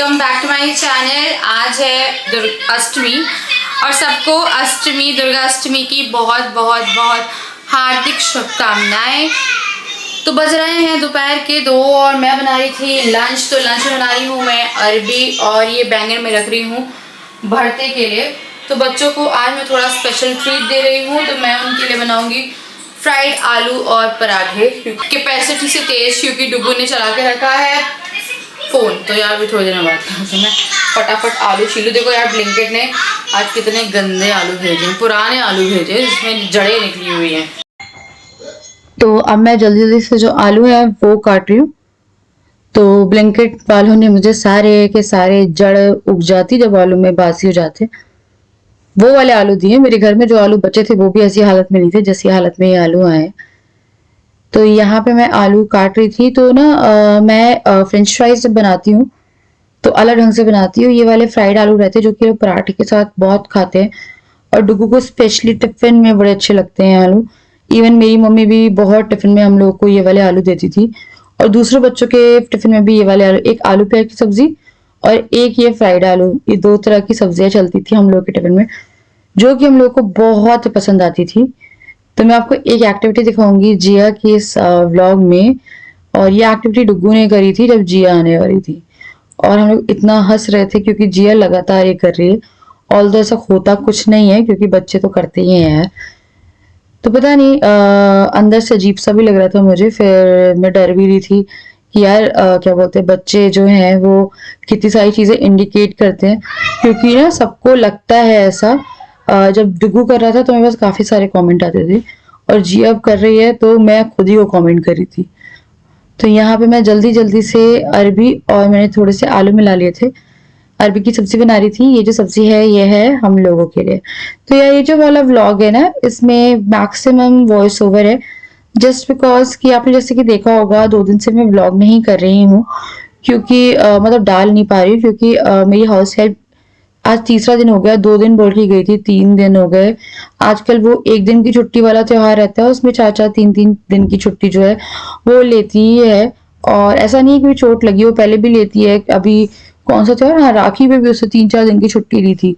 Welcome back to my channel. आज है अष्टमी और सबको अष्टमी दुर्गा अष्टमी की बहुत बहुत बहुत हार्दिक शुभकामनाएं। तो बज रहे हैं दोपहर के 2 और मैं बना रही थी लंच। तो लंच में बना रही हूँ मैं अरबी और ये बैंगन में रख रही हूँ भरते के लिए। तो बच्चों को आज मैं थोड़ा स्पेशल ट्रीट दे रही हूँ, तो मैं उनके लिए बनाऊँगी फ्राइड आलू और पराठे। कैपेसिटी से तेज़, क्योंकि डुगू ने चला के रखा है फ़ोन। तो यार भी थोड़ी देर में बात करूँ, तो मैं फटाफट आलू छीलूँ। देखो यार ब्लिंकिट ने आज कितने गंदे आलू भेजे हैं, पुराने आलू भेजे जिसमें जड़ें निकली हुई हैं। तो अब मैं जल्दी जल्दी से जो आलू है वो काट रही हूँ। तो ब्लिंकिट वालों ने मुझे सारे के सारे जड़ उग जाती जब आलू में बासी हो जाते, वो वाले आलू दिए। मेरे घर में जो आलू बचे थे वो भी ऐसी हालत में नहीं थे जैसी हालत में ये आलू आए। तो यहाँ पे मैं आलू काट रही थी। तो ना मैं फ्रेंच फ्राइज जब बनाती हूँ तो अलग ढंग से बनाती हूँ। ये वाले फ्राइड आलू रहते हैं जो कि पराठे के साथ बहुत खाते हैं, और डुगू को स्पेशली टिफिन में बड़े अच्छे लगते हैं आलू। इवन मेरी मम्मी भी बहुत टिफिन में हम लोगों को ये वाले आलू देती थी, और दूसरे बच्चों के टिफिन में भी ये वाले आलू, एक आलू प्याज की सब्जी और एक ये फ्राइड आलू, ये 2 तरह की सब्जियां चलती थी हम लोग के टिफिन में, जो कि हम लोग को बहुत पसंद आती थी। तो मैं आपको एक एक्टिविटी दिखाऊंगी जिया की इस व्लॉग में, और ये एक्टिविटी डुगू ने करी थी जब जिया आने वाली थी, और हम लोग इतना हंस रहे थे क्योंकि जिया लगातार ये कर रही है। ऑल्दो ऐसा होता कुछ नहीं है क्योंकि बच्चे तो करते ही हैं यार। तो पता नहीं अंदर से अजीब सा भी लग रहा था मुझे। फिर मैं डर भी रही थी कि यार क्या बोलते हैं, बच्चे जो हैं वो कितनी सारी चीजें इंडिकेट करते हैं, क्योंकि ना सबको लगता है ऐसा। जब डुगू कर रहा था तो मेरे पास काफी सारे कमेंट आते थे, और जी अब कर रही है तो मैं खुद ही वो कमेंट करी थी। तो यहाँ पे मैं जल्दी जल्दी से अरबी और मैंने थोड़े से आलू मिला लिए थे, अरबी की सब्जी बना रही थी। ये जो सब्जी है ये है हम लोगों के लिए। तो यार ये जो वाला व्लॉग है ना, इसमें मैक्सिमम वॉइस ओवर है, जस्ट बिकॉज कि आपने जैसे कि देखा होगा 2 दिन से मैं व्लॉग नहीं कर रही हूँ, क्योंकि मतलब डाल नहीं पा रही हूँ, क्योंकि मेरी हाउस हेल्प आज तीसरा दिन हो गया। 2 दिन बोल के गई थी, 3 दिन हो गए। आजकल वो 1 दिन की छुट्टी वाला त्योहार रहता है, उसमें 4-4 3-3 दिन की छुट्टी जो है वो लेती ही है। और ऐसा नहीं है कि चोट लगी हो, पहले भी लेती है। अभी कौन सा त्योहार, हाँ राखी पे भी उससे 3-4 दिन की छुट्टी ली थी,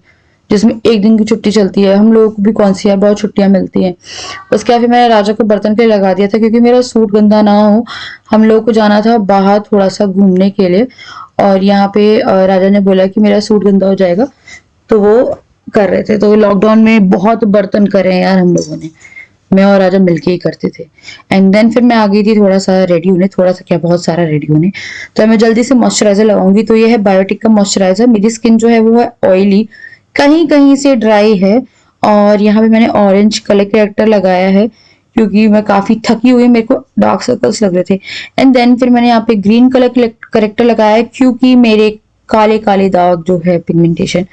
जिसमें 1 दिन की छुट्टी चलती है। हम लोगों को भी कौन सी है, बहुत छुट्टियां मिलती हैं। उसके बाद फिर मैंने राजा को बर्तन के लिए लगा दिया था, क्योंकि मेरा सूट गंदा ना हो। हम लोगों को जाना था बाहर थोड़ा सा घूमने के लिए, और यहाँ पे राजा ने बोला कि मेरा सूट गंदा हो जाएगा, तो वो कर रहे थे। तो लॉकडाउन में बहुत बर्तन करे हैं यार हम लोगों ने, मैं और राजा मिलके ही करते थे। एंड देन फिर मैं आ गई थी थोड़ा सा रेडी होने, थोड़ा सा क्या बहुत सारा रेडी होने। तो मैं जल्दी से मॉइस्चराइजर लगाऊंगी। तो ये है बायोटिक का मॉइस्चराइजर। मेरी स्किन जो है वो है ऑयली, कहीं कहीं से ड्राई है, और यहाँ पे मैंने ऑरेंज कलर करेक्टर लगाया है क्योंकि मैं काफी थकी हुई, मेरे को डार्क सर्कल्स लग रहे थे। एंड देन फिर मैंने यहाँ पे ग्रीन कलर करेक्टर लगाया है, क्योंकि मेरे काले काले दाग जो है पिगमेंटेशन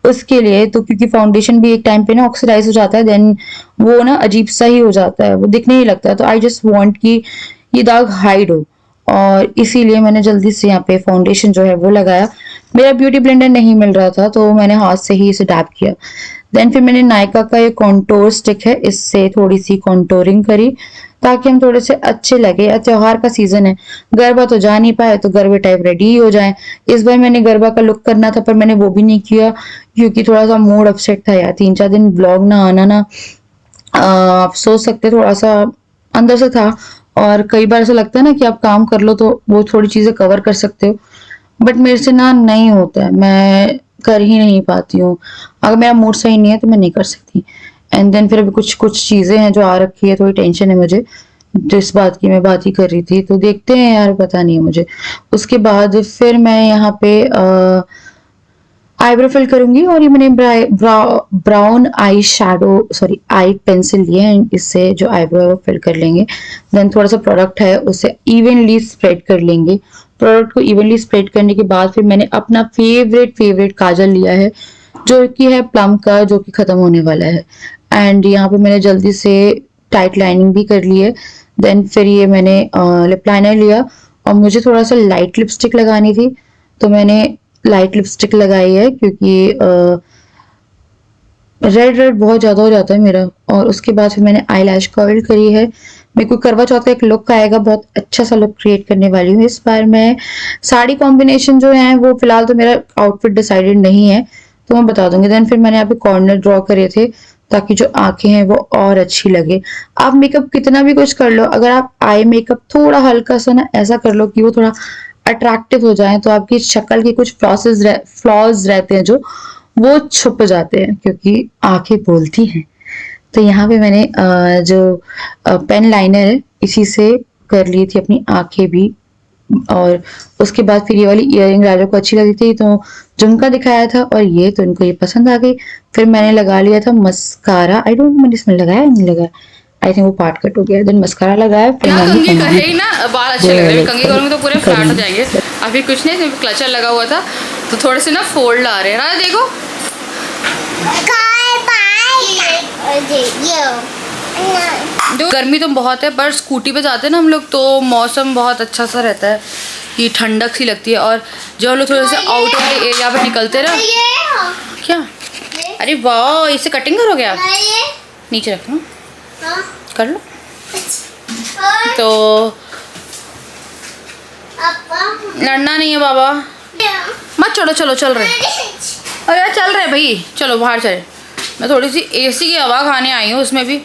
उसके लिए। तो क्योंकि फाउंडेशन भी एक टाइम पे ना ऑक्सीडाइज हो जाता है, देन वो ना अजीब सा ही हो जाता है, वो दिखने ही लगता है। तो आई जस्ट वांट कि ये दाग हाइड हो, और इसीलिए मैंने जल्दी से यहाँ पे फाउंडेशन जो है वो लगाया। मेरा ब्यूटी ब्लेंडर नहीं मिल रहा था तो मैंने हाथ से ही इसे डैप किया। देन फिर मैंने नायका का ये कॉन्टोर स्टिक है, इससे थोड़ी सी कॉन्टोरिंग करी ताकि हम थोड़े से अच्छे लगे। या त्योहार का सीजन है, गरबा तो जा नहीं पाए तो गरबे टाइप रेडी ही हो जाए। इस बार मैंने गरबा का लुक करना था पर मैंने वो भी नहीं किया, क्योंकि थोड़ा सा मूड अपसेट था यार। 3-4 दिन व्लॉग ना आना ना, आप सोच सकते थोड़ा सा अंदर से था। और कई बार ऐसा लगता है ना कि आप काम कर लो तो वो थोड़ी चीजें कवर कर सकते हो, बट मेरे से ना नहीं होता है, मैं कर ही नहीं पाती हूँ। अगर मेरा मूड सही नहीं है तो मैं नहीं कर सकती। एंड देन फिर अभी कुछ कुछ चीजें हैं जो आ रखी है, थोड़ी टेंशन है मुझे, जिस बात की मैं बात ही कर रही थी। तो देखते हैं यार, पता नहीं है मुझे। उसके बाद फिर मैं यहाँ पे आईब्रो फिल करूंगी, और ये मैंने brown eye shadow sorry I pencil लिए हैं, इससे जो आईब्रो फिल कर लेंगे। देन थोड़ा सा प्रोडक्ट है उसे इवनली स्प्रेड कर लेंगे। प्रोडक्ट को इवनली स्प्रेड करने के बाद फिर मैंने अपना फेवरेट काजल लिया है, जो कि है प्लम का, जो कि खत्म होने वाला है। एंड यहाँ पे मैंने जल्दी से टाइट लाइनिंग भी कर ली है। देन फिर ये मैंने लिप लाइनर लिया, और मुझे थोड़ा सा लाइट लिपस्टिक लगानी थी तो मैंने लाइट लिपस्टिक लगाई है, क्योंकि रेड रेड बहुत ज़्यादा हो जाता है मेरा। और उसके बाद फिर मैंने आई लैश कर्ल करी है। मेरे को करवा चौथ का एक लुक आएगा, बहुत अच्छा सा लुक क्रिएट करने वाली हूँ इस बार मैं। साड़ी कॉम्बिनेशन जो है वो फिलहाल तो मेरा आउटफिट डिसाइडेड नहीं है, तो मैं बता दूंगी। देन फिर मैंने यहाँ पे कॉर्नर ड्रॉ करे थे ताकि जो आंखें हैं वो और अच्छी लगे। आप मेकअप कितना भी कुछ कर लो, अगर आप आई मेकअप थोड़ा हल्का सा ना ऐसा कर लो कि वो थोड़ा अट्रैक्टिव हो जाए, तो आपकी शक्ल के कुछ फ्लॉज रहते हैं जो वो छुप जाते हैं, क्योंकि आंखें बोलती हैं। तो यहाँ पे मैंने जो पेन लाइनर है इसी से कर ली थी अपनी आंखें भी। और उसके बाद फिर ये वाली इयररिंग राजा को अच्छी लगी थी, तो झुमका दिखाया था और ये तो इनको ये पसंद आ गई। फिर मैंने लगा लिया था मस्कारा। आई डोंट मैंने इसमें लगाया नहीं लगाया, आई थिंक वो पार्ट कट हो गया। देन मस्कारा लगाया। फिर ना मैंने कंघी करे ही ना बाल अच्छे लग रहे हैं, कंघी करूंगी तो पूरे फ्लैट हो जाएंगे। करूंगी। अभी कुछ नहीं, सिर्फ क्लचर लगा हुआ था तो थोड़े से ना फोल्ड आ रहे हैं। राजा देखो गर्मी तो बहुत है, पर स्कूटी पे जाते हैं ना हम लोग तो मौसम बहुत अच्छा सा रहता है, ये ठंडक सी लगती है। और जब हम लोग थोड़े से आउट ऑफ द एरिया पे निकलते हैं ना। क्या? अरे वाह, इससे कटिंग करोगे आप? नीचे रखो, कर लो। तो लड़ना नहीं है बाबा, मत चलो चलो चल रहे। अरे यार चल रहे भाई, चलो बाहर चले। मैं थोड़ी सी एसी की हवा खाने आई हूँ, उसमें भी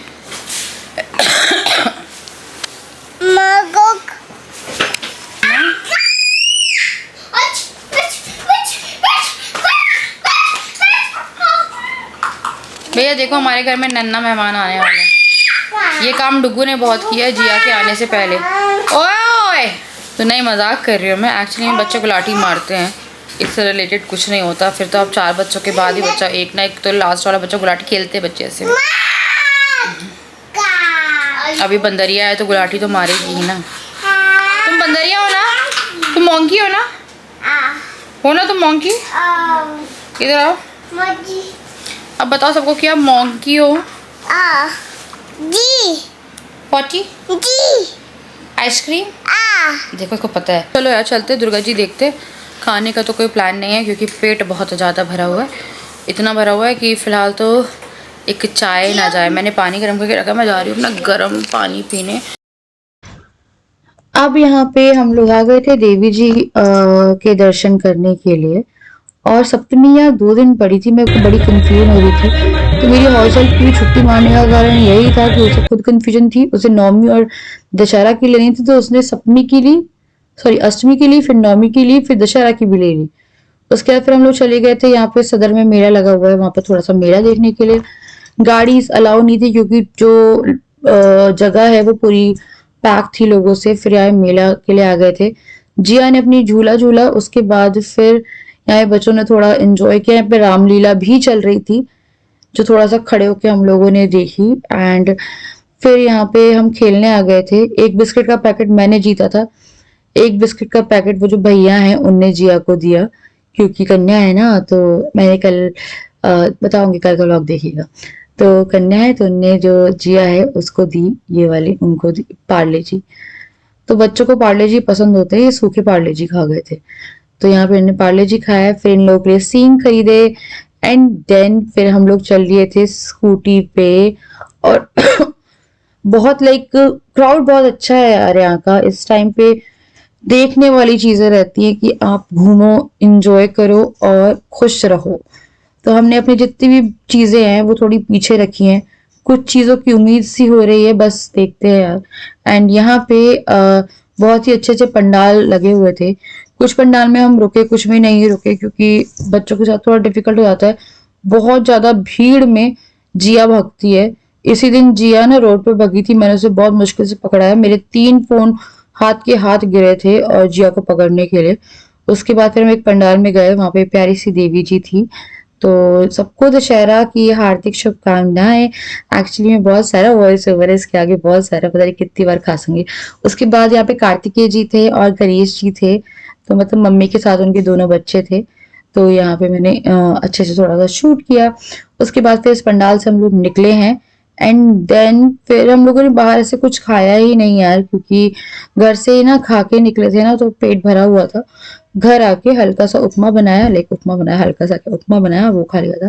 भैया देखो हमारे घर में नन्ना मेहमान आने वाले हैं। ये काम डुगू ने बहुत किया है जिया के आने से पहले। ओए तो नहीं, मजाक कर रही हूँ मैं। एक्चुअली बच्चे को लाठी मारते हैं, इससे रिलेटेड कुछ नहीं होता। फिर तो अब 4 बच्चों के बाद ही बच्चा एक ना एक तो लास्ट वाला बच्चा गुलाटी खेलते बच्चे ऐसे। अभी बंदरिया है तो गुलाटी तो मारेगी ही ना। तुम बंदरिया हो ना? तुम मोंकी हो ना? हो ना तुम मोंकी? इधर आओ। अब बताओ सबको कि आप मोंकी हो। जी पॉटी जी आइसक्रीम देखो इसको पता है। चलो यार चलते दुर्गा जी देखते। खाने का तो कोई प्लान नहीं है क्योंकि पेट बहुत ज़्यादा भरा हुआ है, इतना भरा हुआ है कि फ़िलहाल तो एक चाय ना जाए। मैंने पानी गर्म करके रखा, मैं जा रही हूँ अपना गर्म पानी पीने। अब यहाँ पे हम लोग आ गए थे देवी जी के दर्शन करने के लिए। और सप्तमी यहाँ 2 दिन पड़ी थी, मेरे को बड़ी कंफ्यूजन हो रही थी। तो मेरी हॉस्टल की छुट्टी मारने का कारण यही था कि उसे खुद कंफ्यूजन थी। उसे नवमी और दशहरा की लेनी थी, तो उसने सप्तमी की ली, सॉरी अष्टमी की ली, फिर नवमी की ली, फिर दशहरा की भी ले ली। उसके बाद फिर हम लोग चले गए थे, यहाँ पे सदर में मेला लगा हुआ है, वहां पर थोड़ा सा मेला देखने के लिए। गाड़ी अलाउ नहीं थी क्योंकि जो जगह है वो पूरी पैक थी लोगों से। फिर यहाँ मेला के लिए आ गए थे। जिया ने अपनी झूला झूला, उसके बाद फिर यहाँ बच्चों ने थोड़ा एंजॉय किया। यहाँ पे रामलीला भी चल रही थी जो थोड़ा सा खड़े होके हम लोगों ने देखी। एंड फिर यहाँ पे हम खेलने आ गए थे। एक बिस्किट का पैकेट मैंने जीता था, एक बिस्किट का पैकेट वो जो भैया हैं उनने जिया को दिया, क्योंकि कन्या है ना। तो मैंने कल बताऊंगी, कल का व्लॉग देखिएगा। तो कन्या है तो उनने जो जिया है उसको दी, ये वाली उनको दी पार्ले जी। तो बच्चों को पार्ले जी पसंद होते हैं, ये सूखे पार्ले जी खा गए थे। तो यहाँ पे इन्होंने पार्ले जी खाया, फिर इन लोगों के लिए सींग खरीदे। एंड देन फिर हम लोग चल दिए थे स्कूटी पे। और बहुत लाइक क्राउड बहुत अच्छा है यार यहाँ का। इस टाइम पे देखने वाली चीजें रहती है कि आप घूमो, इंजॉय करो और खुश रहो। तो हमने अपनी जितनी भी चीजें हैं वो थोड़ी पीछे रखी हैं, कुछ चीजों की उम्मीद सी हो रही है, बस देखते हैं यार। एंड यहाँ पे बहुत ही अच्छे अच्छे पंडाल लगे हुए थे। कुछ पंडाल में हम रुके, कुछ में नहीं रुके क्योंकि बच्चों के साथ थोड़ा डिफिकल्ट हो जाता है। बहुत ज्यादा भीड़ में जिया भागती है। इसी दिन जिया ना रोड पे भगी थी, मैंने उसे बहुत मुश्किल से पकड़ा है। मेरे 3 फोन हाथ के हाथ गिरे थे और जिया को पकड़ने के लिए। उसके बाद फिर हम एक पंडाल में गए, वहां पे प्यारी सी देवी जी थी। तो सबको दशहरा की हार्दिक शुभकामनाएं। एक्चुअली में बहुत सारा वॉइस ओवर है इसके आगे, बहुत सारा, पता नहीं कितनी बार खासूंगी। उसके बाद यहाँ पे कार्तिकेय जी थे और गणेश जी थे, तो मतलब मम्मी के साथ उनके दोनों बच्चे थे। तो यहाँ पे मैंने अच्छे से थोड़ा सा शूट किया। उसके बाद फिर इस पंडाल से हम लोग निकले हैं। एंड देन फिर हम लोगों ने बाहर से कुछ खाया ही नहीं यार, क्योंकि घर से ही ना खा के निकले थे ना, तो पेट भरा हुआ था। घर आके हल्का सा उपमा बनाया, लाइक उपमा बनाया, हल्का सा क्या उपमा बनाया, वो खा लिया था।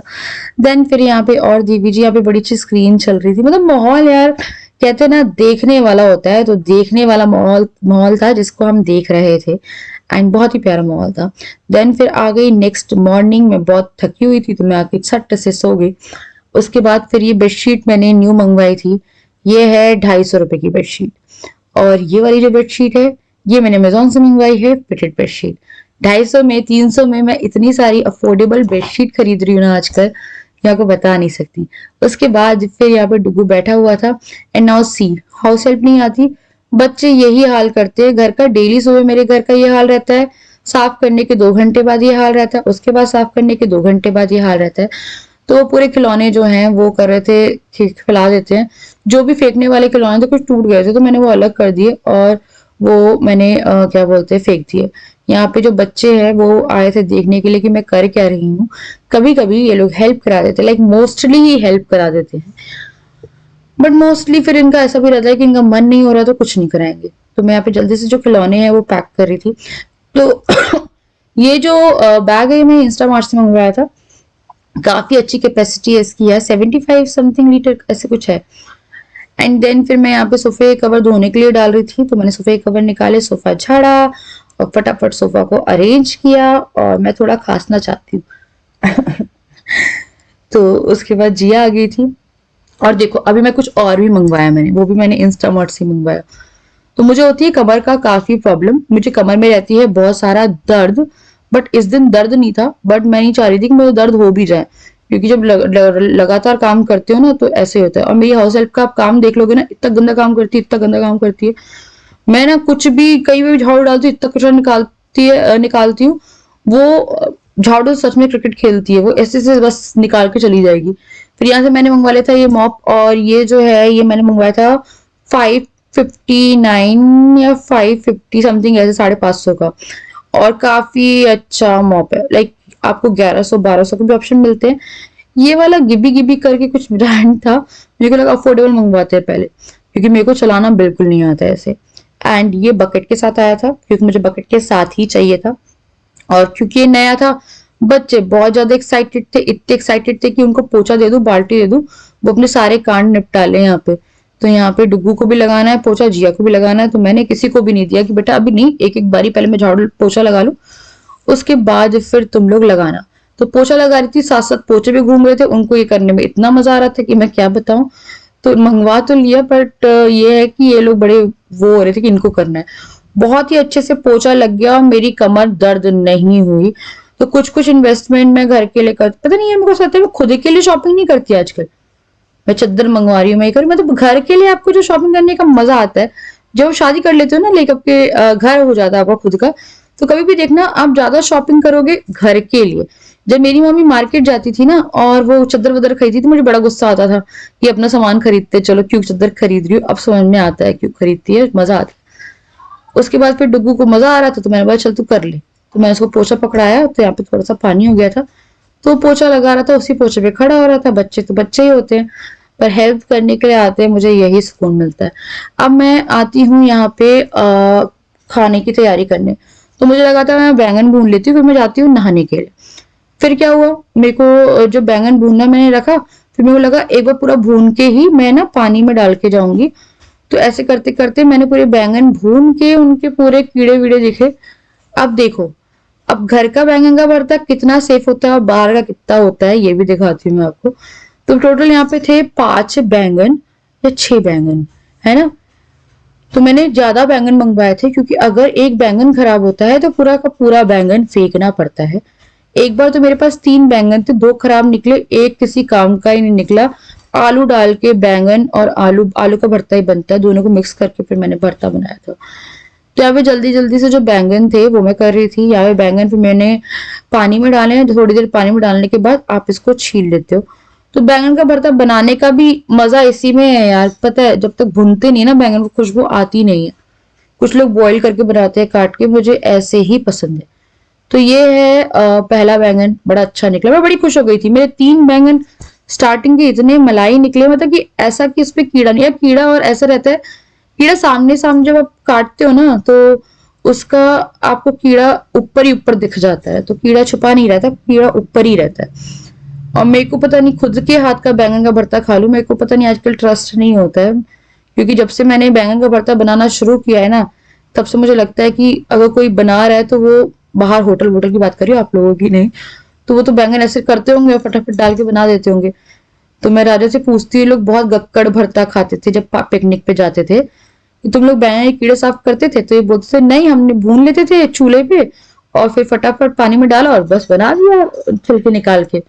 देन फिर यहाँ पे और देवी जी, यहाँ पे बड़ी अच्छी स्क्रीन चल रही थी, मतलब माहौल यार कहते हैं ना देखने वाला होता है, तो देखने वाला माहौल माहौल था जिसको हम देख रहे थे, एंड बहुत ही प्यारा माहौल था। देन फिर आ गई नेक्स्ट मॉर्निंग, मैं बहुत थकी हुई थी तो मैं आके छट से सो गई। उसके बाद फिर ये बेडशीट मैंने न्यू मंगवाई थी, ये है 250 रुपए की बेडशीट। और ये वाली जो बेडशीट है ये मैंने अमेजोन से मंगवाई है, फिटेड बेडशीट। 250 में 300 में मैं इतनी सारी अफोर्डेबल बेडशीट खरीद रही हूँ ना आजकल, यहाँ को बता नहीं सकती। उसके बाद फिर यहाँ पे डुगू बैठा हुआ था, and now see house help नहीं आती, बच्चे यही हाल करते हैं घर का, डेली सुबह मेरे घर का ये हाल रहता है, साफ करने के 2 घंटे बाद ये हाल रहता है, उसके बाद साफ करने के 2 घंटे बाद ये हाल रहता है। तो वो पूरे खिलौने जो हैं वो कर रहे थे, फैला देते हैं, जो भी फेंकने वाले खिलौने थे कुछ टूट गए थे तो मैंने वो अलग कर दिए और वो मैंने क्या बोलते हैं फेंक दिए। यहाँ पे जो बच्चे हैं वो आए थे देखने के लिए कि मैं कर क्या रही हूँ। कभी कभी ये लोग हेल्प करा देते, लाइक मोस्टली ही हेल्प करा देते हैं, बट मोस्टली फिर इनका ऐसा भी रहता है कि इनका मन नहीं हो रहा तो कुछ नहीं कराएंगे। तो मैं यहाँ पे जल्दी से जो खिलौने हैं वो पैक कर रही थी। तो ये जो बैग है मैं इंस्टामार्ट से मंगवाया था, काफी अच्छी कैपेसिटी है इसकी, है 75 समथिंग लीटर ऐसे कुछ है। एंड देन फिर मैं यहाँ पे सोफे कवर धोने के लिए डाल रही थी, तो मैंने सोफे कवर निकाले, सोफा झाड़ा और फटाफट सोफा को अरेंज किया, और मैं थोड़ा खांसना चाहती हूँ। तो उसके बाद जिया आ गई थी, और देखो अभी मैं कुछ और भी मंगवाया मैंने, वो भी मैंने इंस्टामार्ट से मंगवाया। तो मुझे होती है कमर का काफी प्रॉब्लम, मुझे कमर में रहती है बहुत सारा दर्द, बट इस दिन दर्द नहीं था, बट मैं नहीं चाह रही थी कि मुझे दर्द हो भी जाए, क्योंकि जब लगातार काम करते हो ना तो ऐसे होता है। और मेरी हाउस हेल्प का आप काम देख लोगे ना, इतना गंदा काम करती है, इतना गंदा काम करती है। मैं ना कुछ भी कहीं भी झाड़ू डालती हूँ, इतना कचरा निकालती हूँ, वो झाड़ू सच में क्रिकेट खेलती है, वो ऐसे से बस निकाल के चली जाएगी। फिर यहाँ से मैंने मंगवा लिया था ये मॉप, और ये जो है ये मैंने मंगवाया था 559 या 550 समथिंग, ऐसे 550 का, और काफी अच्छा मॉप है, लाइक आपको 1100-1200 के भी ऑप्शन मिलते हैं। ये वाला गिबी गिबी करके कुछ ब्रांड था, मेरे को लगा अफोर्डेबल मंगवाते हैं पहले, क्योंकि मेरे को चलाना बिल्कुल नहीं आता है ऐसे। एंड ये बकेट के साथ आया था, क्योंकि मुझे बकेट के साथ ही चाहिए था, और क्योंकि ये नया था, बच्चे बहुत ज्यादा एक्साइटेड थे, इतने एक्साइटेड थे कि उनको पोछा दे दूं, बाल्टी दे दूं, वो अपने सारे कांड निपटा ले यहाँ पे। तो यहाँ पे डुग्गू को भी लगाना है पोछा, जिया को भी लगाना है, तो मैंने किसी को भी नहीं दिया कि बेटा अभी नहीं, एक एक बारी पहले मैं झाड़ू पोछा लगा लूं, उसके बाद फिर तुम लोग लगाना। तो पोछा लगा रही थी, साथ साथ पोछे भी घूम रहे थे, उनको ये करने में इतना मजा आ रहा था कि मैं क्या बताऊं। तो मंगवा तो लिया, बट ये है कि ये लोग बड़े वो हो रहे थे कि इनको करना है। बहुत ही अच्छे से पोछा लग गया और मेरी कमर दर्द नहीं हुई। तो कुछ कुछ इन्वेस्टमेंट मैं घर के लिए कर, पता नहीं है मेरे को लगता है मैं खुद के लिए शॉपिंग नहीं करती आजकल, मैं चद्दर मंगवा रही हूँ, मैं करूँ, मतलब घर के लिए आपको जो शॉपिंग करने का मजा आता है, जब शादी कर लेते हो ना, लाइक आपके घर हो जाता है आपका खुद का, तो कभी भी देखना आप ज्यादा शॉपिंग करोगे घर के लिए। जब मेरी मम्मी मार्केट जाती थी ना और वो चद्दर वद्दर खरीदती थी, मुझे बड़ा गुस्सा आता था कि अपना सामान खरीदते चलो, क्यों चद्दर खरीद रही हो, अब समझ में आता है क्यों खरीदती है, मजा आता है। उसके बाद फिर डुग्गू को मजा आ रहा था तो मैंने बोला चल तू कर ले, तो मैं उसको पोछा पकड़ाया, तो यहाँ पे थोड़ा सा पानी हो गया था, तो पोछा लगा रहा था, उसी पोछे पे खड़ा हो रहा था। बच्चे तो बच्चे ही होते हैं, पर हेल्प करने के लिए आते हैं, मुझे यही सुकून मिलता है। अब मैं आती हूँ यहाँ पे खाने की तैयारी करने, तो मुझे लगा था मैं बैंगन भून लेती हूँ, फिर मैं जाती हूँ नहाने के लिए। फिर क्या हुआ, मेरे को जो बैंगन भूनना मैंने रखा, फिर मेरे को लगा एक बार पूरा भून के ही मैं ना पानी में डाल के जाऊंगी। तो ऐसे करते करते मैंने पूरे बैंगन भून के उनके पूरे कीड़े वीड़े दिखे। अब देखो, अब घर का बैंगन का भरता कितना सेफ होता है और बाहर का कितना होता है, ये भी दिखाती हूँ मैं आपको। तो टोटल यहाँ पे थे 5 बैंगन या 6 बैंगन, है ना। तो मैंने ज्यादा बैंगन मंगवाए थे, क्योंकि अगर एक बैंगन खराब होता है तो पूरा का पूरा बैंगन फेंकना पड़ता है। एक बार तो मेरे पास 3 बैंगन थे, 2 खराब निकले, एक किसी काम का ही नहीं निकला। आलू डाल के बैंगन और आलू आलू का भरता ही बनता है, दोनों को मिक्स करके फिर मैंने भरता बनाया था। तो यहाँ पे जल्दी जल्दी से जो बैंगन थे वो मैं कर रही थी। यहाँ पे बैंगन फिर मैंने पानी में डाले हैं, थोड़ी देर पानी में डालने के बाद आप इसको छील लेते हो। तो बैंगन का भरता बनाने का भी मजा इसी में है यार, पता है, जब तक भुनते नहीं ना बैंगन को खुशबू आती नहीं है। कुछ लोग बॉईल करके बनाते हैं काट के, मुझे ऐसे ही पसंद है। तो ये है पहला बैंगन, बड़ा अच्छा निकला, मैं बड़ी खुश हो गई थी। मेरे 3 बैंगन स्टार्टिंग के इतने मलाई निकले, मतलब कि ऐसा कि इस पे कीड़ा नहीं है। कीड़ा और ऐसा रहता है, कीड़ा सामने सामने जब आप काटते हो ना तो उसका आपको कीड़ा ऊपर ही ऊपर दिख जाता है, तो कीड़ा छुपा नहीं रहता, कीड़ा ऊपर ही रहता है। और मेरे को पता नहीं, खुद के हाथ का बैंगन का भरता खा लूं, मेरे को पता नहीं आजकल ट्रस्ट नहीं होता है, क्योंकि जब से मैंने बैंगन का भरता बनाना शुरू किया है ना, तब से मुझे लगता है कि अगर कोई बना रहा है तो वो बाहर होटल वोटल की बात करिए, आप लोगों की नहीं, तो वो तो बैंगन ऐसे करते होंगे और फटाफट डाल के बना देते होंगे। तो मैं राजा से पूछती, ये लोग बहुत गक्कड़ भरता खाते थे जब पिकनिक पे जाते थे, कि तुम लोग बैंगन के कीड़े साफ करते थे? तो ये बोलते थे नहीं, हमने भून लेते थे चूल्हे पे और फिर फटाफट पानी में डाला और बस बना दिया छिलके निकाल के।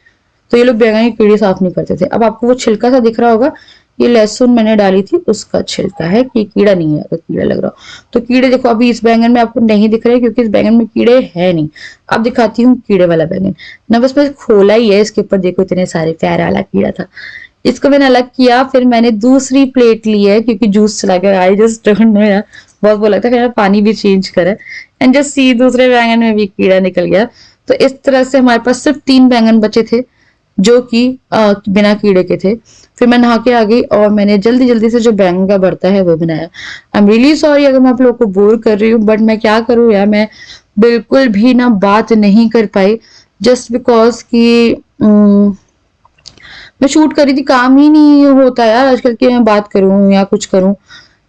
तो ये लोग बैंगन के कीड़े साफ नहीं करते थे। अब आपको वो छिलका सा दिख रहा होगा, ये लहसुन मैंने डाली थी उसका छिलका है, कि कीड़ा नहीं है, अगर कीड़ा लग रहा हो तो। कीड़े देखो अभी इस बैंगन में आपको नहीं दिख रहे, क्योंकि इस बैंगन में कीड़े है नहीं। अब दिखाती हूँ कीड़े वाला बैंगन ना, बस मैं खोला ही है, इसके ऊपर देखो इतने सारे, प्यारा वाला कीड़ा था। इसको मैंने अलग किया, फिर मैंने दूसरी प्लेट ली है, क्योंकि जूस चला गया, आई जस्ट डोंट नो यार, बहुत वो लगता है, फिर पानी भी चेंज करा एंड जस्ट सी दूसरे बैंगन में भी कीड़ा निकल गया। तो इस तरह से हमारे पास सिर्फ 3 बैंगन बचे थे जो कि बिना कीड़े के थे। फिर मैं नहा के आ गई और मैंने जल्दी जल्दी से जो बैंगन का भरता है वो बनाया। आई एम रियली सॉरी अगर मैं आप लोगों को बोर कर रही हूँ, बट मैं क्या करूँ यार, मैं बिल्कुल भी ना बात नहीं कर पाई, जस्ट बिकॉज कि मैं शूट कर रही थी, काम ही नहीं होता यार आजकल कि मैं बात करूं या कुछ करूं।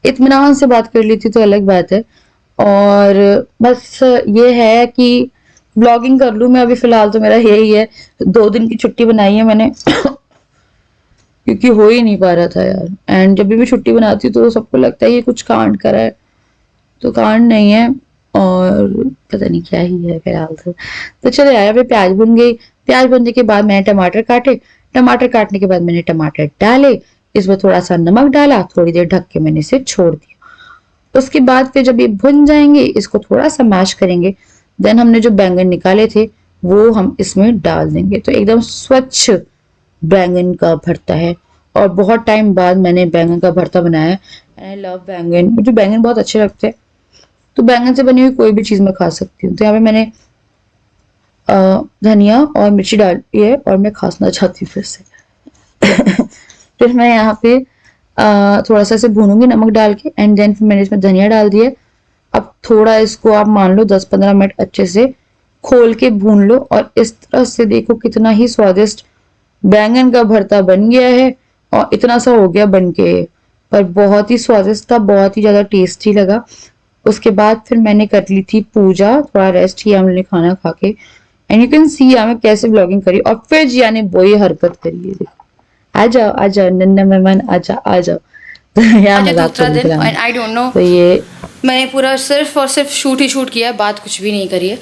इत्मीनान से बात कर ली थी तो अलग बात है। और बस ये है कि ब्लॉगिंग कर लूं मैं, अभी फिलहाल तो मेरा यही है। 2 दिन की छुट्टी बनाई है मैंने क्योंकि हो ही नहीं पा रहा था यार। एंड जब भी मैं छुट्टी बनाती हूँ तो सबको लगता है ये कुछ कांड करा है, तो कांड नहीं है और पता नहीं क्या ही है फिलहाल तो चलो यार। अभी प्याज भुन गई, प्याज भुनने के बाद मैंने टमाटर काटे, टमाटर काटने के बाद मैंने टमाटर डाले, इसमें थोड़ा सा नमक डाला, थोड़ी देर ढक के मैंने इसे छोड़ दिया। उसके बाद फिर जब ये भुन जाएंगे इसको थोड़ा सा मैश करेंगे, देन हमने जो बैंगन निकाले थे वो हम इसमें डाल देंगे। तो एकदम स्वच्छ बैंगन का भरता है और बहुत टाइम बाद मैंने बैंगन का भरता बनाया। आई लव बैंगन, मुझे बैंगन बहुत अच्छे लगते हैं, तो बैंगन से बनी हुई कोई भी चीज मैं खा सकती हूँ। तो यहाँ पे मैंने धनिया और मिर्ची डाली है और मैं खासना चाहती हूँ फिर से फिर मैं यहाँ पे थोड़ा सा इसे भूनूंगी नमक डाल के एंड देन फिर मैंने इसमें धनिया डाल दिया। अब थोड़ा इसको आप मान लो 10-15 मिनट अच्छे से खोल के भून लो और इस तरह से देखो कितना ही स्वादिष्ट बैंगन का भरता बन गया है। और इतना सा हो गया बन के, पर बहुत ही स्वादिष्ट था, बहुत ही ज्यादा टेस्टी लगा। उसके बाद फिर मैंने कर ली थी पूजा, थोड़ा रेस्ट किया हमने खाना खा के एंड यू कैन सी मैं कैसे ब्लॉगिंग करी। और फिर जिया ने वही हरकत करी है, देखो आ जाओ नन्ना मेहमान आ जाओ तो यार मजाक दूसरा दिन कर एंड आई डोंट नो, तो ये मैंने पूरा सिर्फ और सिर्फ शूट ही शूट किया है, बात कुछ भी नहीं करी है।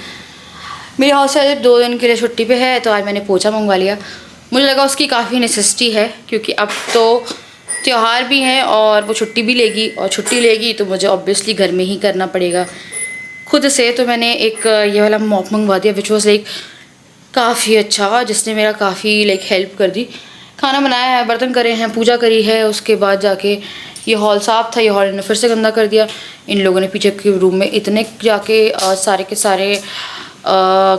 मेरी हाउस से 2 दिन के लिए छुट्टी पे है तो आज मैंने पोछा मंगवा लिया। मुझे लगा उसकी काफ़ी नेसेसिटी है क्योंकि अब तो त्यौहार भी हैं और वो छुट्टी भी लेगी, और छुट्टी लेगी तो मुझे ऑब्वियसली घर में ही करना पड़ेगा खुद से। तो मैंने एक ये वाला मॉप मंगवा दिया विच वॉज लाइक काफ़ी अच्छा, जिसने मेरा काफ़ी लाइक हेल्प कर दी। खाना बनाया है, बर्तन करे हैं, पूजा करी है, उसके बाद जाके ये हॉल साफ़ था, ये हॉल ने फिर से गंदा कर दिया। इन लोगों ने पीछे के रूम में इतने जाके सारे के सारे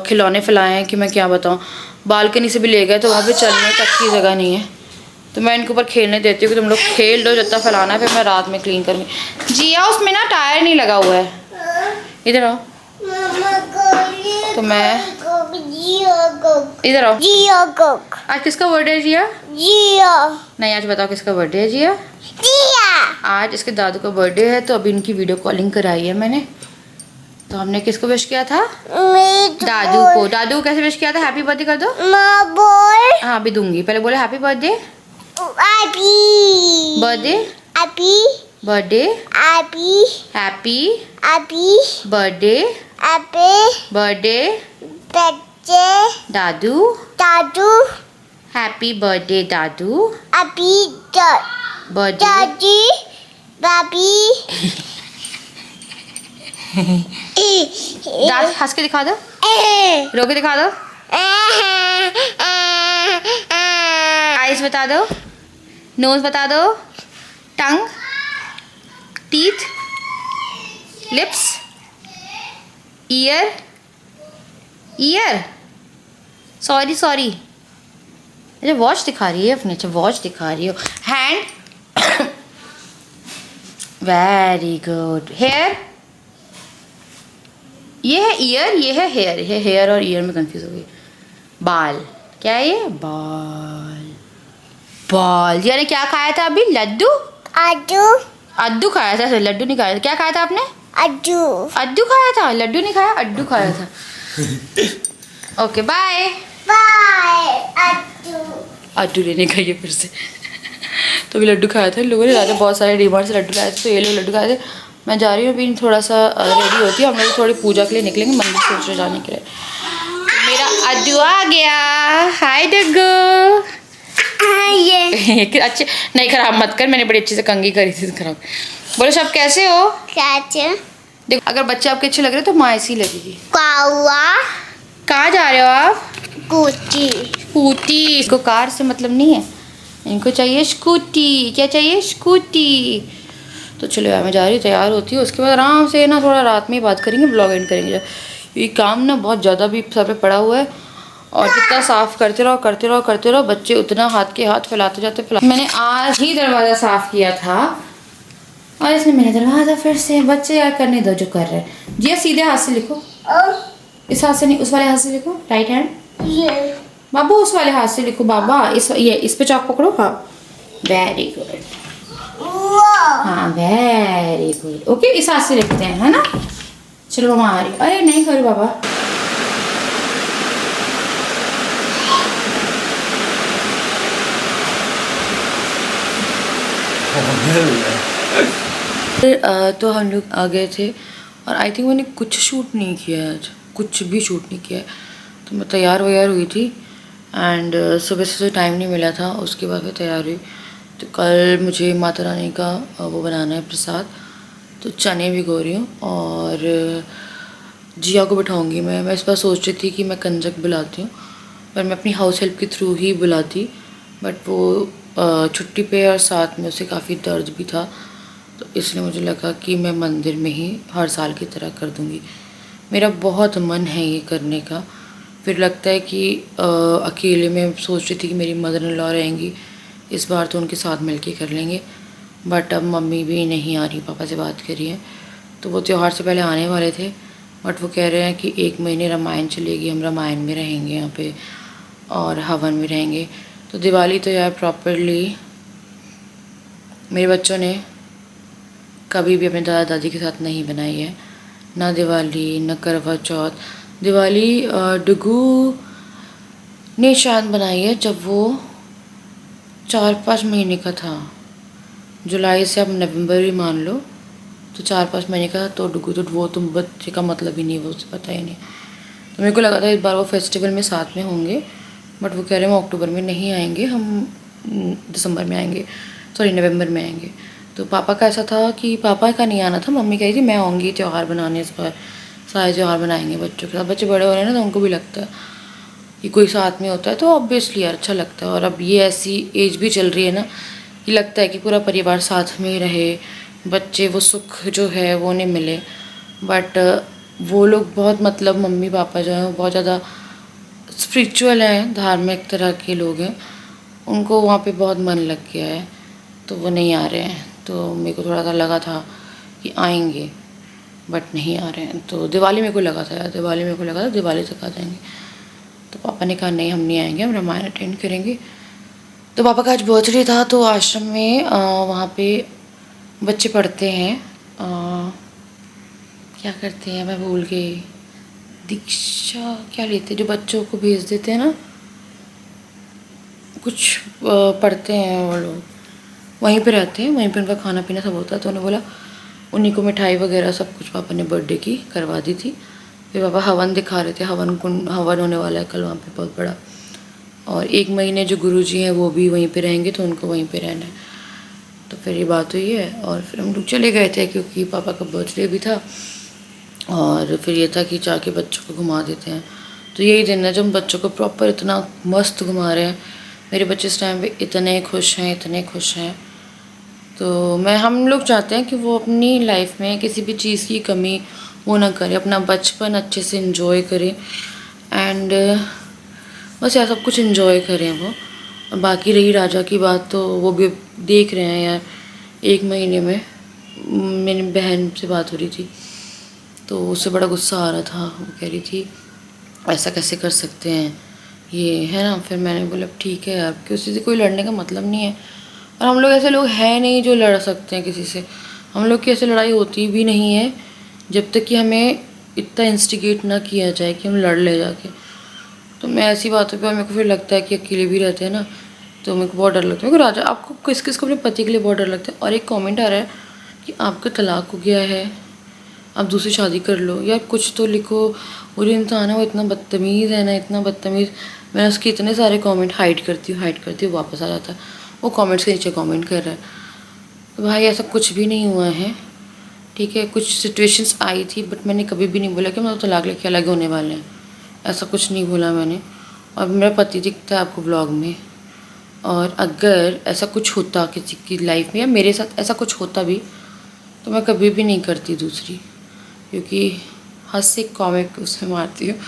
खिलौने फैलाए हैं कि मैं क्या बताऊँ। बालकनी से भी ले गए तो वहाँ पे चलने तक की जगह नहीं है, तो मैं इनके ऊपर खेलने देती हूँ कि तुम लोग खेल लो जितना फैलाना है, फिर मैं रात में क्लीन करूँगी। जिया उसमें ना टायर नहीं लगा हुआ है, इधर आओ। तो मैं इधर आओ। आज किसका बर्थडे है जिया? नहीं, आज बताओ किसका बर्थडे है जिया? आज इसके दादू का बर्थडे है, तो अभी इनकी वीडियो कॉलिंग कराई है मैंने। तो हमने किसको विश किया था? दादू को। दादू को कैसे विश किया था? हैप्पी बर्थडे कर दो। हाँ अभी दूंगी, पहले बोले happy birthday. Birthday birthday happy birthday birthday दादू हैप्पी बर्थडे दादू बर्थडे दांत हंस के दिखा दो, रो के दिखा दो, आइज बता दो, नोज बता दो, टंग, टीथ, लिप्स, ईयर, सॉरी अच्छा वॉच दिखा रही है अपने, अच्छा वॉच दिखा रही हो। Hand very good. हेयर ये है ईयर, ये है हेयर, ये हेयर और ईयर में कंफ्यूज हो गई। बाल, क्या है ये? बाल, बाल। यानी क्या खाया था अभी? लड्डू, अड्डू अद्दू खाया था, लड्डू नहीं खाया था। क्या खाया था आपने? अड्डू अद्दू खाया था, लड्डू नहीं खाया, अड्डू खाया था। Okay bye. बाय अड्डू। अड्डू लेने का ये फिर से। तो भी लड्डू खाया था इन लोगों ने, राजा बहुत सारे डीमार्ट से लड्डू लाए थे, तो ये लोग लड्डू खाए थे। मैं जा रही हूँ अभी, थोड़ा सा रेडी होती है, हम लोग थोड़ी पूजा के लिए निकलेंगे, मंदिर सोच रहे जाने के लिए। तो मेरा अड्डू आ गया। हाय डग्गू। ये अच्छे नहीं, खराब मत कर, मैंने बड़ी अच्छी से कंघी करी थी, खराब। बोलो सब कैसे हो? कैसे देखो अगर बच्चे आपके अच्छे लग रहे तो माँ ऐसी लगेगी। कौवा कहाँ जा रहे हो आप? कुची स्कूटी। इसको कार से मतलब नहीं है, इनको चाहिए स्कूटी। क्या चाहिए? स्कूटी। तो चलो यार मैं जा रही हूँ, तैयार होती हूँ, उसके बाद आराम से ना थोड़ा रात में ही बात करेंगे, ब्लॉग एंड करेंगे। ये काम ना बहुत ज़्यादा भी सर पे पड़ा हुआ है, और जितना साफ़ करते रहो करते रहो करते रहो, बच्चे उतना हाथ के हाथ फैलाते जाते फैला। मैंने आज ही दरवाज़ा साफ़ किया था और इसने मेरा दरवाज़ा फिर से, बच्चे यार करने दो जो कर रहे हैं। जी सीधे हाथ से लिखो, इस हाथ से नहीं, उस वाले हाथ से लिखो, राइट हैंड। ये बाबू उस वाले हाथ से लिखो बाबा, इस पे चाक पकड़ो। हाँ वेरी गुड, हाँ वेरी गुड। ओके इस हाथ से लिखते हैं, है ना। चलो मम्मा आ रही। अरे नहीं करो बाबा। तो हम लोग आ गए थे और आई थिंक मैंने कुछ शूट नहीं किया है आज, कुछ भी शूट नहीं किया है। तो मैं तैयार वैयार हुई थी एंड सुबह से तो टाइम नहीं मिला था, उसके बाद फिर तैयार हुई। तो कल मुझे माता रानी का वो बनाना है प्रसाद, तो चने भिगो रही हूँ और जिया को बिठाऊंगी। मैं इस बार सोच रही थी कि मैं कंजक बुलाती हूँ, पर मैं अपनी हाउस हेल्प के थ्रू ही बुलाती, बट वो छुट्टी पे और साथ में उसे काफ़ी दर्द भी था, तो इसलिए मुझे लगा कि मैं मंदिर में ही हर साल की तरह कर दूँगी। मेरा बहुत मन है ये करने का, फिर लगता है कि अकेले में सोच रही थी कि मेरी मदर इन लॉ रहेंगी, इस बार तो उनके साथ मिलके कर लेंगे, बट अब मम्मी भी नहीं आ रही, पापा से बात करी है, तो वो त्यौहार से पहले आने वाले थे, बट वो कह रहे हैं कि 1 महीने रामायण चलेगी, हम रामायण में रहेंगे यहाँ पे और हवन में रहेंगे। तो दिवाली तो यार प्रॉपरली मेरे बच्चों ने कभी भी अपने दादा दादी के साथ नहीं बनाई है, ना दिवाली ना करवा चौथ। दिवाली डुगू ने शायद बनाई है जब वो 4-5 महीने का था, जुलाई से अब नवंबर ही मान लो, तो 4-5 महीने का। तो डुगू तो वो तो बच्चे का मतलब ही नहीं, वो उसे पता ही नहीं। तो मेरे को लगा था इस बार वो फेस्टिवल में साथ में होंगे, बट वो कह रहे हैं वो अक्टूबर में नहीं आएंगे, हम दिसंबर में आएंगे, सॉरी नवंबर में आएंगे। तो पापा का ऐसा था कि पापा का नहीं आना था, मम्मी कह रही थी मैं आऊँगी त्यौहार बनाने, इस बार सारे त्यौहार बनाएंगे बच्चों के साथ। बच्चे बड़े हो रहे हैं ना, तो उनको भी लगता है कि कोई साथ में होता है तो ऑब्वियसली यार अच्छा लगता है। और अब ये ऐसी एज भी चल रही है ना कि लगता है कि पूरा परिवार साथ में ही रहे, बच्चे वो सुख जो है वो नहीं मिले। बट वो लोग बहुत मतलब मम्मी पापा जो हैं वो बहुत ज़्यादा स्पिरिचुअल हैं, धार्मिक तरह के लोग हैं, उनको वहाँ पे बहुत मन लग गया है, तो वो नहीं आ रहे हैं। तो मेरे को थोड़ा सा लगा था कि आएंगे, बट नहीं आ रहे हैं। तो दिवाली मेरे को लगा था यार, दिवाली मेरे को लगा था दिवाली तक आ जाएंगे, तो पापा ने कहा नहीं हम नहीं आएंगे, हम रामायण अटेंड करेंगे। तो पापा का आज बर्थडे था, तो आश्रम में वहाँ पे बच्चे पढ़ते हैं, क्या करते हैं मैं भूल गई, दीक्षा क्या लेते जो बच्चों को भेज देते हैं ना, कुछ पढ़ते हैं वो लोग, वहीं पे रहते हैं, वहीं पे उनका खाना पीना सब होता है। तो उन्होंने बोला उन्हीं को मिठाई वगैरह सब कुछ पापा ने बर्थडे की करवा दी थी। फिर पापा हवन दिखा रहे थे, हवन होने वाला है कल वहाँ पे बहुत बड़ा, और 1 महीने जो गुरुजी हैं वो भी वहीं पे रहेंगे, तो उनको वहीं पे रहना है। तो फिर ये बात हुई है और फिर हम लोग चले गए थे क्योंकि पापा का बर्थडे भी था, और फिर ये था कि जाके बच्चों को घुमा देते हैं। तो यही दिन है जब हम बच्चों को प्रॉपर इतना मस्त घुमा रहे हैं। मेरे बच्चे इस टाइम पे इतने खुश हैं, इतने खुश हैं। तो हम लोग चाहते हैं कि वो अपनी लाइफ में किसी भी चीज़ की कमी वो ना करे, अपना बचपन अच्छे से इंजॉय करें एंड बस यार सब कुछ इंजॉय करें वो। और बाकी रही राजा की बात, तो वो भी देख रहे हैं यार, 1 महीने में मेरी बहन से बात हो रही थी, तो उससे बड़ा गुस्सा आ रहा था। वो कह रही थी ऐसा कैसे कर सकते हैं ये, है ना। फिर मैंने बोला ठीक है यार, किसी से कोई लड़ने का मतलब नहीं है, और हम लोग ऐसे लोग हैं नहीं जो लड़ सकते हैं किसी से। हम लोग की ऐसे लड़ाई होती भी नहीं है जब तक कि हमें इतना इंस्टिगेट ना किया जाए कि हम लड़ ले जाके। तो मैं ऐसी बातों पे मेरे को फिर लगता है कि अकेले भी रहते हैं ना, तो मेरे को बहुत डर लगता है। मेरे को राजा, आपको किस किस को अपने पति के लिए बहुत डर लगता है? और एक कमेंट आ रहा है कि आपका तलाक हो गया है, आप दूसरी शादी कर लो। यार कुछ तो लिखो। वो जो इंसान है वो इतना बदतमीज़ है ना, इतना बदतमीज़। मैं उसके इतने सारे कमेंट हाइड करती हूँ, वापस आ जाता है। वो कमेंट्स के नीचे कमेंट कर रहा है। तो भाई ऐसा कुछ भी नहीं हुआ है, ठीक है। कुछ सिचुएशंस आई थी, बट मैंने कभी भी नहीं बोला कि मैं तलाक लेके अलग होने वाले हैं, ऐसा कुछ नहीं बोला मैंने। और मेरा पति दिखता है आपको ब्लॉग में, और अगर ऐसा कुछ होता किसी की लाइफ में या मेरे साथ ऐसा कुछ होता भी, तो मैं कभी भी नहीं करती दूसरी, क्योंकि हंस से कॉमिक उसमें मारती हूँ।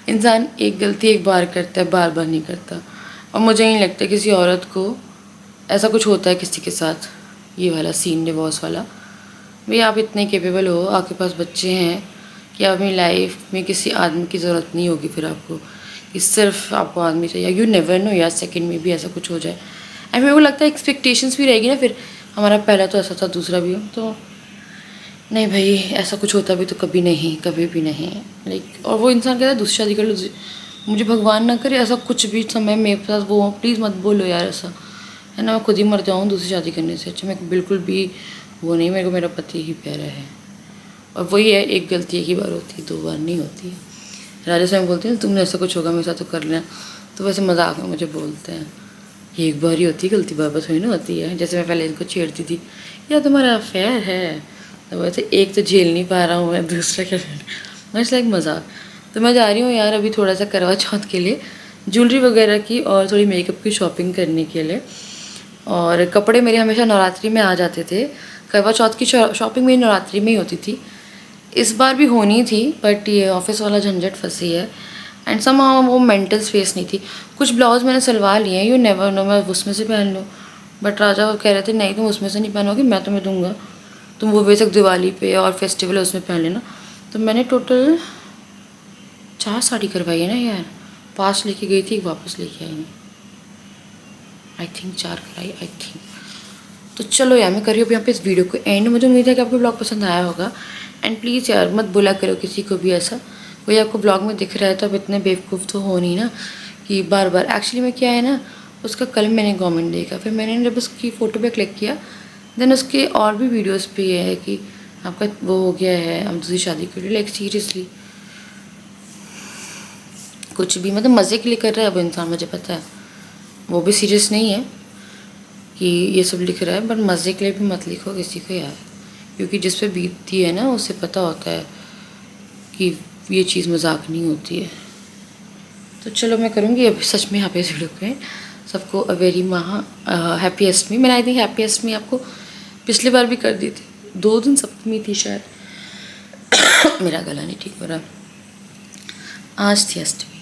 इंसान एक गलती एक बार करता है, बार बार नहीं करता। और मुझे नहीं लगता किसी औरत को ऐसा कुछ होता है किसी के साथ, ये वाला सीन डिवोर्स वाला। भाई आप इतने केपेबल हो, आपके पास बच्चे हैं, कि आप अपनी लाइफ में किसी आदमी की ज़रूरत नहीं होगी फिर आपको, कि सिर्फ आपको आदमी चाहिए। यू नेवर नो यार, सेकंड में भी ऐसा कुछ हो जाए। एंड मेरे को लगता है एक्सपेक्टेशंस भी रहेगी ना, फिर हमारा पहला तो ऐसा था, दूसरा भी हो तो नहीं भाई, ऐसा कुछ होता भी तो कभी नहीं, कभी भी नहीं। लाइक और वो इंसान कहता है दूसरी शादी कर लो। मुझे भगवान ना करे ऐसा कुछ भी समय मेरे पास वो हो, प्लीज़ मत बोलो यार ऐसा, है ना। मैं खुद ही मर जाऊँ दूसरी शादी करने से अच्छा। मेरे को बिल्कुल भी वो नहीं, मेरे को मेरा पति ही प्यारा है। और वही है, एक गलती एक ही बार होती है, 2 बार नहीं होती है। राजा स्वयं बोलती है तुमने ऐसा कुछ होगा मेरे साथ तो कर लेना, तो वैसे मजाक में मुझे बोलते हैं ये एक बार ही होती है गलती, बार बार थोड़ी ना होती है। जैसे मैं पहले इनको छेड़ती थी, या तुम्हारा अफेयर है, तो वैसे एक तो झेल नहीं पा रहा हूँ मैं, दूसरा क्या बस लाइक मजाक। तो मैं जा रही हूँ यार अभी थोड़ा सा करवा चौथ के लिए ज्वेलरी वगैरह की और थोड़ी मेकअप की शॉपिंग करने के लिए। और कपड़े मेरे हमेशा नवरात्रि में आ जाते थे, करवा चौथ की शॉपिंग मेरी नवरात्रि में ही होती थी। इस बार भी होनी थी, बट ये ऑफिस वाला झंझट फंसी है, एंड समहाउ वो मेंटल स्पेस नहीं थी। कुछ ब्लाउज मैंने सिलवा लिए हैं, यू नेवर नो मैं उसमें से पहन लूँ, बट राजा कह रहे थे नहीं तुम उसमें से नहीं पहनोगी, मैं तुम्हें दूंगा, तुम वो बेशक दिवाली पे और फेस्टिवल है उसमें पहन लेना। तो मैंने टोटल 4 साड़ी करवाई है ना यार, 5 लेके गई थी, वापस लेके आई मैं, आई थिंक 4 कराई आई थिंक। तो चलो यार मैं कर रही हूँ यहाँ पे इस वीडियो को एंड। मुझे उम्मीद है कि आपको ब्लॉग पसंद आया होगा, एंड प्लीज़ यार मत बोला करो किसी को भी ऐसा, कोई आपको ब्लॉग में दिख रहा है तो अब इतने बेवकूफ़ तो हो नहीं ना कि बार बार। एक्चुअली में क्या है ना, उसका कल मैंने कमेंट देखा, फिर मैंने जब उसकी फ़ोटो पे क्लिक किया, देन उसके और भी वीडियोस पे ये है कि आपका वो हो गया है, हम दूसरी शादी कर रहे। लाइक सीरियसली कुछ भी मतलब मज़े के लिए कर रहा है वो इंसान, मुझे पता है वो भी सीरियस नहीं है कि ये सब लिख रहा है, बट मज़े के लिए भी मत लिखो किसी को यार, क्योंकि जिस पे बीतती है ना उसे पता होता है कि ये चीज़ मजाक नहीं होती है। तो चलो मैं करूँगी अब सच में यहाँ पे इस वीडियो पे सबको अ वेरी हैप्पी अष्टमी। मैंने आई थिंक हैप्पी अष्टमी आपको पिछली बार भी कर दी थी, 2 दिन सप्तमी थी शायद मेरा गला नहीं ठीक हो रहा, आज थी अष्टमी।